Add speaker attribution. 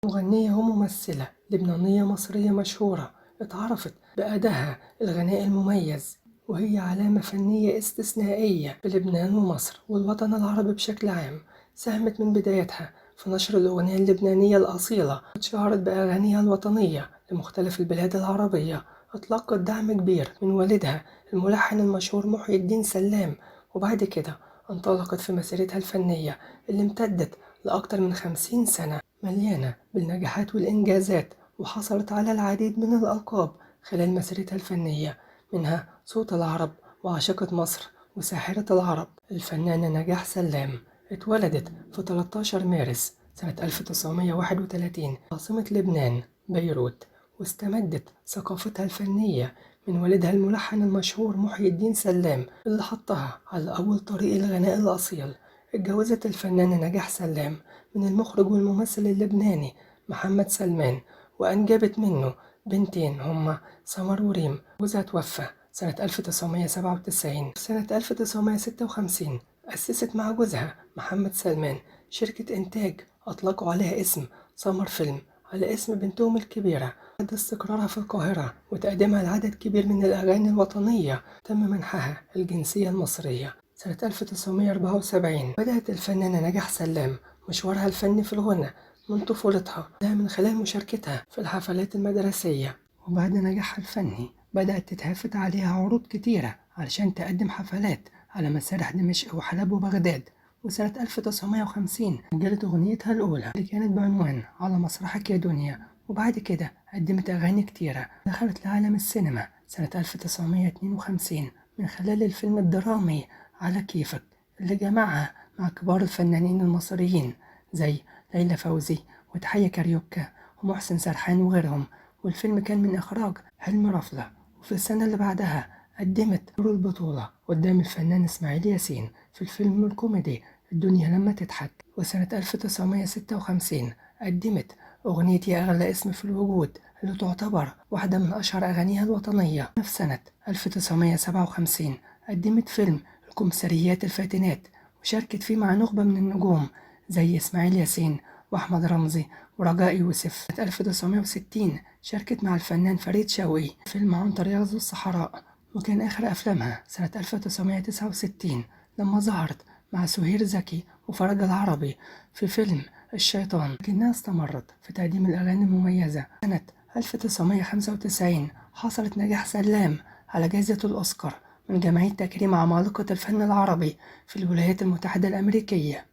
Speaker 1: مغنية وممثلة لبنانية مصرية مشهورة اتعرفت بأدائها الغنائي المميز، وهي علامة فنية استثنائية في لبنان ومصر والوطن العربي بشكل عام. ساهمت من بدايتها في نشر الأغنية اللبنانية الأصيلة، واتشهرت بأغانيها الوطنية لمختلف البلاد العربية. اتلقت دعم كبير من والدها الملحن المشهور محي الدين سلام، وبعد كده انطلقت في مسيرتها الفنية اللي امتدت لأكتر من 50 سنة، مليانة بالنجاحات والإنجازات، وحصلت على العديد من الألقاب خلال مسيرتها الفنية، منها صوت العرب وعاشقة مصر وساحرة العرب. الفنانة نجاح سلام اتولدت في 13 مارس سنة 1931 عاصمة لبنان بيروت، واستمدت ثقافتها الفنية من والدها الملحن المشهور محي الدين سلام اللي حطها على أول طريق الغناء الأصيل. اتجوزت الفنانة نجاح سلام من المخرج والممثل اللبناني محمد سلمان، وأنجبت منه بنتين هما سمر وريم. جوزها توفى سنة 1997. في سنة 1956 أسست مع جوزها محمد سلمان شركة إنتاج أطلقوا عليها اسم سمر فيلم على اسم بنتهم الكبيرة. بعد استقرارها في القاهرة وتقديمها لعدد كبير من الأغاني الوطنية، تم منحها الجنسية المصرية سنة 1974. بدأت الفنانة نجاح سلام مشوارها الفني في الغنى من طفولتها، ده من خلال مشاركتها في الحفلات المدرسية. وبعد نجاحها الفني بدأت تتهافت عليها عروض كتيرة علشان تقدم حفلات على مسارح دمشق وحلب وبغداد. وسنة 1950 سجلت أغنيتها الأولى اللي كانت بعنوان على مسرحك يا دنيا. وبعد كده قدمت أغاني كتيرة. دخلت لعالم السينما سنة 1952 من خلال الفيلم الدرامي على كيفك، اللي جمعها مع كبار الفنانين المصريين زي ليلى فوزي وتحية كاريوكا ومحسن سرحان وغيرهم. والفيلم كان من إخراج حلمي رفلة. وفي السنة اللي بعدها قدمت دور البطولة قدام الفنان إسماعيل ياسين في الفيلم الكوميدي الدنيا لما تضحك. وسنة 1956 قدمت أغنية يا أغلى اسم في الوجود، اللي تعتبر واحدة من أشهر أغانيها الوطنية. في سنة 1957 قدمت فيلم الكمثريات الفاتنات، وشاركت فيه مع نخبة من النجوم زي إسماعيل ياسين وأحمد رمزي ورجاء يوسف. سنة 1960 شاركت مع الفنان فريد شوقي في فيلم عنتر يغزو الصحراء، وكان آخر أفلامها سنة 1969 لما ظهرت مع سهير زكي وفرج العربي في فيلم الشيطان، لكنها استمرت في تقديم الأغاني المميزة. سنة 1995 حصلت نجاح سلام على جائزة الأوسكار من جمعية تكريم عمالقة الفن العربي في الولايات المتحدة الأمريكية.